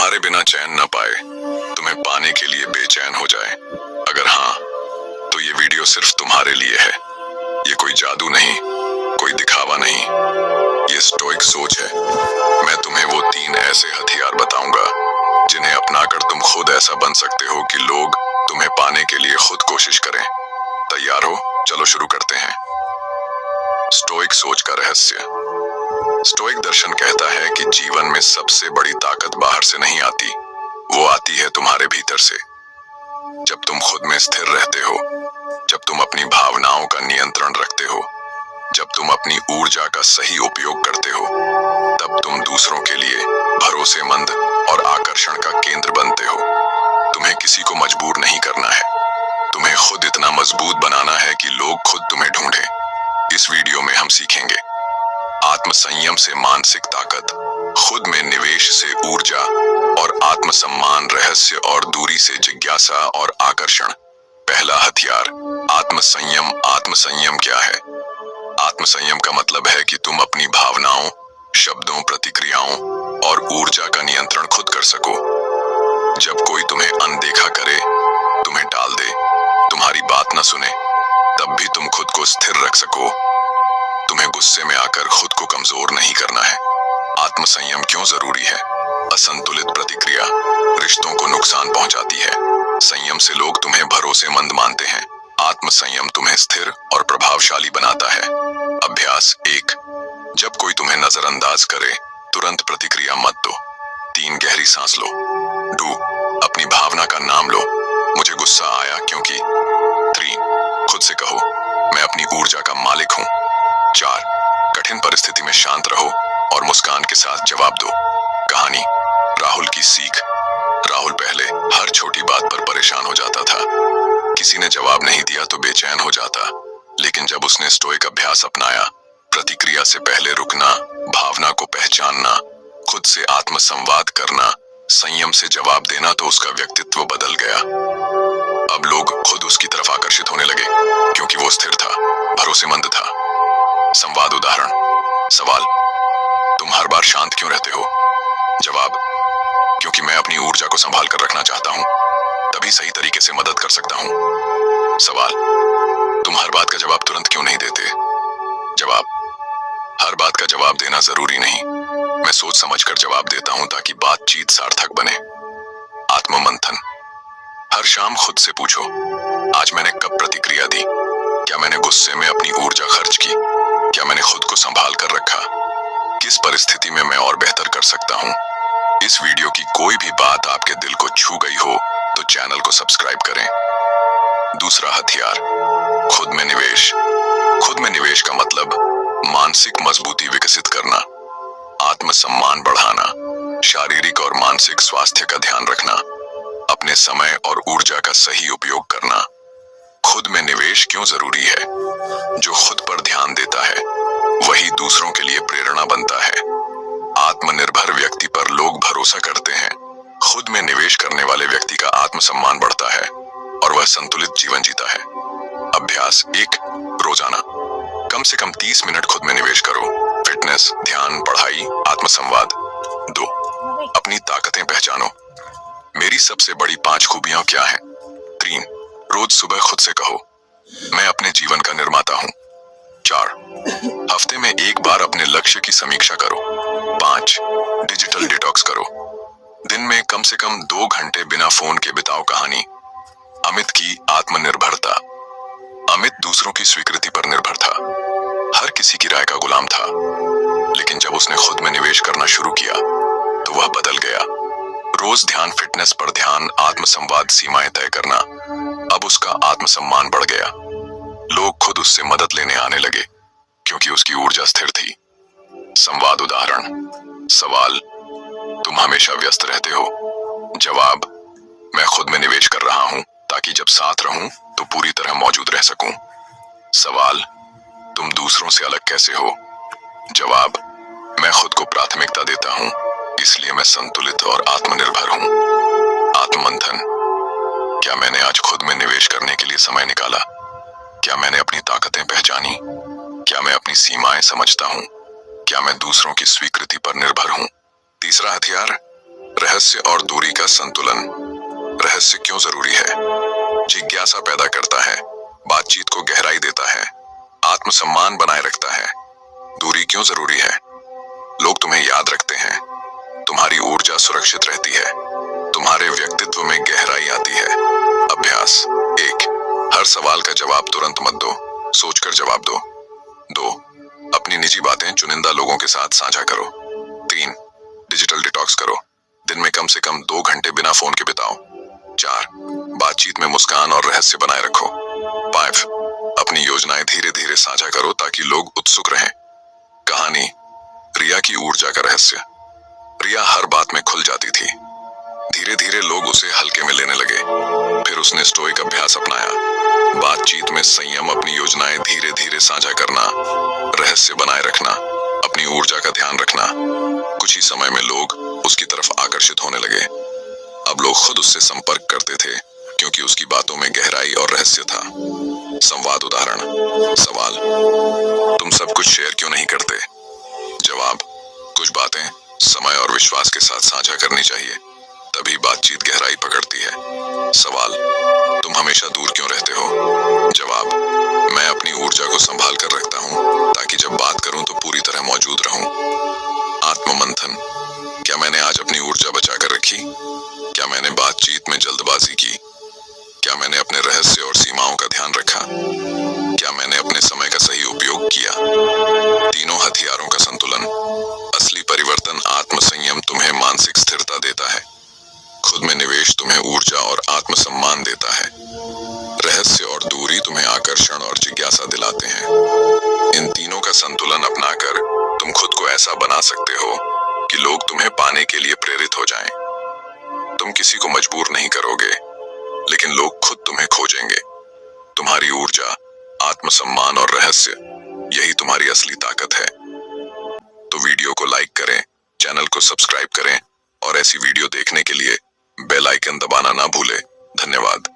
तुम्हारे बिना चैन न पाए, तुम्हें पाने के लिए बेचैन हो जाए? अगर हाँ, तो ये वीडियो सिर्फ तुम्हारे लिए है। ये कोई जादू नहीं, कोई दिखावा नहीं, ये स्टोइक सोच है। मैं तुम्हें वो 3 ऐसे हथियार बताऊंगा जिन्हें अपनाकर तुम खुद ऐसा बन सकते हो कि लोग तुम्हें पाने के लिए खुद कोशिश करें। तैयार हो? चलो शुरू करते हैं। स्टोइक सोच का रहस्य। स्टोइक दर्शन कहता है कि जीवन में सबसे बड़ी ताकत बाहर से नहीं आती, वो आती है तुम्हारे भीतर से। जब तुम खुद में स्थिर रहते हो, जब तुम अपनी भावनाओं का नियंत्रण रखते हो, जब तुम अपनी ऊर्जा का सही उपयोग करते हो, तब तुम दूसरों के लिए भरोसेमंद और आकर्षण का केंद्र बनते हो। तुम्हें किसी को मजबूर नहीं करना है, तुम्हें खुद इतना मजबूत बनाना है कि लोग खुद तुम्हें ढूंढें। इस वीडियो में हम सीखेंगे आत्मसंयम से मानसिक ताकत, खुद में निवेश से ऊर्जा और आत्मसम्मान, रहस्य और दूरी से जिज्ञासा और आकर्षण। पहला हथियार, आत्मसंयम। आत्मसंयम क्या है? आत्मसंयम का मतलब है कि तुम अपनी भावनाओं, शब्दों, प्रतिक्रियाओं और ऊर्जा का नियंत्रण खुद कर सको। जब कोई तुम्हें अनदेखा करे, तुम्हें टाल दे, तुम्हारी बात न सुने, तब भी तुम खुद को स्थिर रख सको। तुम्हें गुस्से में आकर खुद को कमजोर नहीं करना है। आत्मसंयम क्यों जरूरी है? असंतुलित प्रतिक्रिया रिश्तों को नुकसान पहुंचाती है। संयम से लोग तुम्हें भरोसेमंद मानते हैं। आत्मसंयम तुम्हें स्थिर और प्रभावशाली बनाता है। अभ्यास 1, जब कोई तुम्हें नजरअंदाज करे, तुरंत प्रतिक्रिया मत दो। 3, गहरी सांस लो। 2, अपनी भावना का नाम लो। मुझे गुस्सा आया क्योंकि। 3, खुद से कहो, मैं अपनी ऊर्जा का मालिक हूं। 4, कठिन परिस्थिति में शांत रहो और मुस्कान के साथ जवाब दो। कहानी, राहुल की सीख। राहुल पहले हर छोटी बात पर परेशान हो जाता था। किसी ने जवाब नहीं दिया तो बेचैन हो जाता, लेकिन जब उसने स्टोइक अभ्यास अपनाया, प्रतिक्रिया से पहले रुकना, भावना को पहचानना, खुद से आत्मसंवाद करना, संयम से जवाब देना, तो उसका व्यक्तित्व बदल गया। अब लोग खुद उसकी तरफ आकर्षित होने लगे क्योंकि वो स्थिर था, भरोसेमंद था। संवाद उदाहरण। सवाल, तुम हर बार शांत क्यों रहते हो? जवाब, क्योंकि मैं अपनी ऊर्जा को संभाल कर रखना चाहता हूं, तभी सही तरीके से मदद कर सकता हूं। सवाल, तुम हर बात का जवाब तुरंत क्यों नहीं देते? जवाब, हर बात का जवाब देना जरूरी नहीं, मैं सोच समझकर जवाब देता हूं ताकि बातचीत सार्थक बने। आत्ममंथन। हर शाम खुद से पूछो, आज मैंने कब प्रतिक्रिया दी? क्या मैंने गुस्से में अपनी ऊर्जा खर्च की? क्या मैंने खुद को संभाल कर रखा? किस परिस्थिति में मैं और बेहतर कर सकता हूं? इस वीडियो की कोई भी बात आपके दिल को छू गई हो तो चैनल को सब्सक्राइब करें। दूसरा हथियार, खुद में निवेश। खुद में निवेश का मतलब मानसिक मजबूती विकसित करना, आत्मसम्मान बढ़ाना, शारीरिक और मानसिक स्वास्थ्य का ध्यान रखना, अपने समय और ऊर्जा का सही उपयोग करना। खुद में निवेश क्यों जरूरी है? जो खुद पर ध्यान देता है, वही दूसरों के लिए प्रेरणा बनता है। आत्मनिर्भर व्यक्ति पर लोग भरोसा करते हैं। खुद में निवेश करने वाले व्यक्ति का आत्मसम्मान बढ़ता है और वह संतुलित जीवन जीता है। अभ्यास 1, रोजाना कम से कम 30 मिनट खुद में निवेश करो। फिटनेस, ध्यान, पढ़ाई, आत्मसंवाद। 2, अपनी ताकतें पहचानो। मेरी सबसे बड़ी 5 खूबियां क्या हैं? 3, रोज सुबह खुद से कहो, मैं अपने जीवन का निर्माता हूं। 4, हफ्ते में 1 बार अपने लक्ष्य की समीक्षा करो। 5, डिजिटल डिटॉक्स करो। दिन में कम से कम 2 घंटे बिना फोन के बिताओ। कहानी, अमित की आत्मनिर्भरता। अमित दूसरों की स्वीकृति पर निर्भर था, हर किसी की राय का गुलाम था, लेकिन जब उसने खुद में निवेश करना शुरू किया तो वह बदल गया। रोज ध्यान, फिटनेस पर ध्यान, आत्मसंवाद, सीमाएं तय करना। अब उसका आत्मसम्मान बढ़ गया। लोग खुद उससे मदद लेने आने लगे क्योंकि उसकी ऊर्जा स्थिर थी। संवाद उदाहरण। सवाल, तुम हमेशा व्यस्त रहते हो? जवाब, मैं खुद में निवेश कर रहा हूं ताकि जब साथ रहूं तो पूरी तरह मौजूद रह सकूं। सवाल, तुम दूसरों से अलग कैसे हो? जवाब, मैं खुद को प्राथमिकता देता हूं, इसलिए मैं संतुलित और आत्मनिर्भर हूं। आत्ममंथन। क्या मैंने आज खुद में निवेश करने के लिए समय निकाला? क्या मैंने अपनी ताकतें पहचानी? क्या मैं अपनी सीमाएं समझता हूं? क्या मैं दूसरों की स्वीकृति पर निर्भर हूं? तीसरा हथियार, रहस्य रहस्य और दूरी का संतुलन। रहस्य क्यों जरूरी है? जिज्ञासा पैदा करता है, बातचीत को गहराई देता है, आत्मसम्मान बनाए रखता है। दूरी क्यों जरूरी है? लोग तुम्हें याद रखते हैं, तुम्हारी ऊर्जा सुरक्षित रहती है, तुम्हारे व्यक्तित्व में गहराई आती है। अभ्यास 1, हर सवाल का जवाब तुरंत मत दो, सोचकर जवाब दो। 2, अपनी निजी बातें चुनिंदा लोगों के साथ साझा करो। 3, डिजिटल डिटॉक्स करो, दिन में कम से कम 2 घंटे बिना फोन के बिताओ। 4, बातचीत में मुस्कान और रहस्य बनाए रखो। 5, अपनी योजनाएं धीरे धीरे साझा करो ताकि लोग उत्सुक रहें। कहानी रिया की ऊर्जा का रहस्य। रिया हर बात में खुल जाती थी, धीरे धीरे लोग उसे हल्के में लेने लगे। फिर उसने स्टोइक अभ्यास अपनाया, बातचीत में संयम, अपनी योजनाएं धीरे धीरे साझा करना, रहस्य बनाए रखना, अपनी ऊर्जा का ध्यान रखना। कुछ ही समय में लोग उसकी तरफ आकर्षित होने लगे। अब लोग खुद उससे संपर्क करते थे क्योंकि उसकी बातों में गहराई और रहस्य था। संवाद उदाहरण। सवाल, तुम सब कुछ शेयर क्यों नहीं करते? जवाब, कुछ बातें समय और विश्वास के साथ साझा करनी चाहिए, तभी बातचीत गहराई पकड़ती है। सवाल, तुम हमेशा दूर क्यों रहते हो? जवाब, मैं अपनी ऊर्जा को संभाल कर रखता हूँ ताकि जब बात करूँ तो पूरी तरह मौजूद रहूं। आत्ममंथन, क्या मैंने आज अपनी ऊर्जा बचा कर रखी? क्या मैंने बातचीत में जल्दबाजी की? क्या मैंने अपने रहस्य और सीमाओं का ध्यान रखा? क्या मैंने अपने समय का सही उपयोग किया? तीनों हथियारों का संतुलन। असली परिवर्तन आत्मसंयम तुम्हें मानसिक स्थिरता देता है, खुद में निवेश तुम्हें ऊर्जा और आत्मसम्मान देता है, रहस्य और दूरी तुम्हें आकर्षण और जिज्ञासा दिलाते हैं। इन तीनों का संतुलन अपनाकर तुम खुद को ऐसा बना सकते हो कि लोग तुम्हें पाने के लिए प्रेरित हो जाएं। तुम किसी को मजबूर नहीं करोगे, लेकिन लोग खुद तुम्हें खोजेंगे। तुम्हारी ऊर्जा, आत्मसम्मान और रहस्य, यही तुम्हारी असली ताकत है। तो वीडियो को लाइक करें, चैनल को सब्सक्राइब करें और ऐसी वीडियो देखने के लिए बेल आइकन दबाना ना भूलें। धन्यवाद।